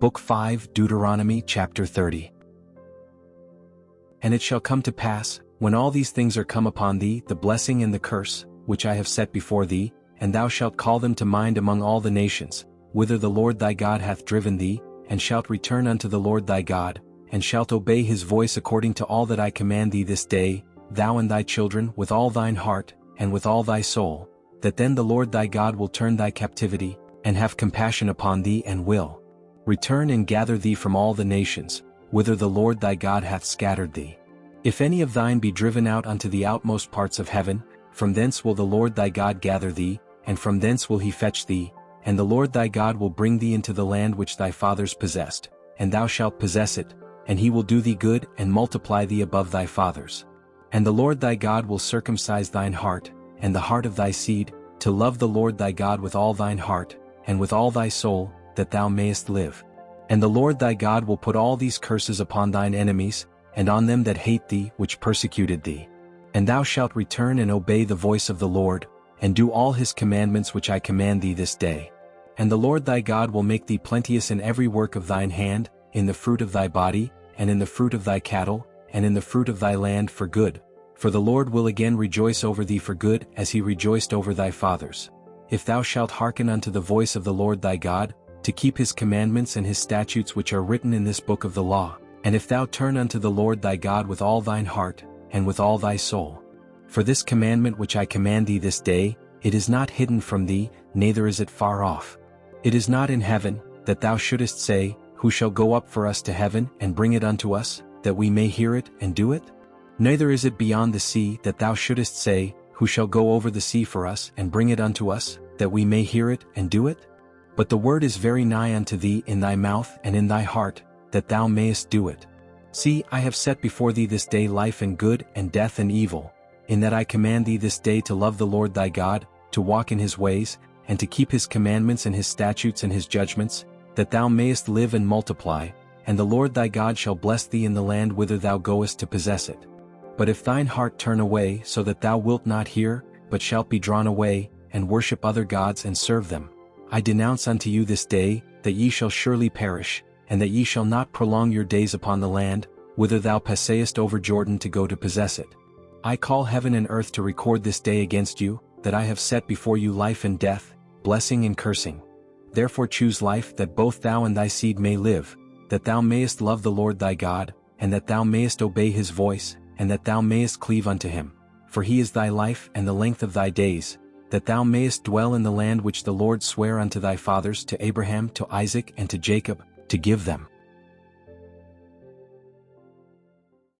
Book 5 Deuteronomy Chapter 30. And it shall come to pass, when all these things are come upon thee, the blessing and the curse, which I have set before thee, and thou shalt call them to mind among all the nations, whither the Lord thy God hath driven thee, and shalt return unto the Lord thy God, and shalt obey his voice according to all that I command thee this day, thou and thy children with all thine heart, and with all thy soul, that then the Lord thy God will turn thy captivity, and have compassion upon thee and will return and gather thee from all the nations, whither the Lord thy God hath scattered thee. If any of thine be driven out unto the outmost parts of heaven, from thence will the Lord thy God gather thee, and from thence will he fetch thee, and the Lord thy God will bring thee into the land which thy fathers possessed, and thou shalt possess it, and he will do thee good and multiply thee above thy fathers. And the Lord thy God will circumcise thine heart, and the heart of thy seed, to love the Lord thy God with all thine heart, and with all thy soul, that thou mayest live. And the Lord thy God will put all these curses upon thine enemies, and on them that hate thee, which persecuted thee. And thou shalt return and obey the voice of the Lord, and do all his commandments which I command thee this day. And the Lord thy God will make thee plenteous in every work of thine hand, in the fruit of thy body, and in the fruit of thy cattle, and in the fruit of thy land for good. For the Lord will again rejoice over thee for good, as he rejoiced over thy fathers. If thou shalt hearken unto the voice of the Lord thy God, to keep his commandments and his statutes which are written in this book of the law, and if thou turn unto the Lord thy God with all thine heart, and with all thy soul. For this commandment which I command thee this day, it is not hidden from thee, neither is it far off. It is not in heaven, that thou shouldest say, Who shall go up for us to heaven, and bring it unto us, that we may hear it and do it? Neither is it beyond the sea, that thou shouldest say, Who shall go over the sea for us, and bring it unto us, that we may hear it and do it? But the word is very nigh unto thee in thy mouth and in thy heart, that thou mayest do it. See, I have set before thee this day life and good, and death and evil, in that I command thee this day to love the Lord thy God, to walk in his ways, and to keep his commandments and his statutes and his judgments, that thou mayest live and multiply, and the Lord thy God shall bless thee in the land whither thou goest to possess it. But if thine heart turn away so that thou wilt not hear, but shalt be drawn away, and worship other gods and serve them, I denounce unto you this day, that ye shall surely perish, and that ye shall not prolong your days upon the land, whither thou passest over Jordan to go to possess it. I call heaven and earth to record this day against you, that I have set before you life and death, blessing and cursing. Therefore choose life, that both thou and thy seed may live, that thou mayest love the Lord thy God, and that thou mayest obey his voice, and that thou mayest cleave unto him. For he is thy life and the length of thy days, that thou mayest dwell in the land which the Lord sware unto thy fathers, to Abraham, to Isaac, and to Jacob, to give them.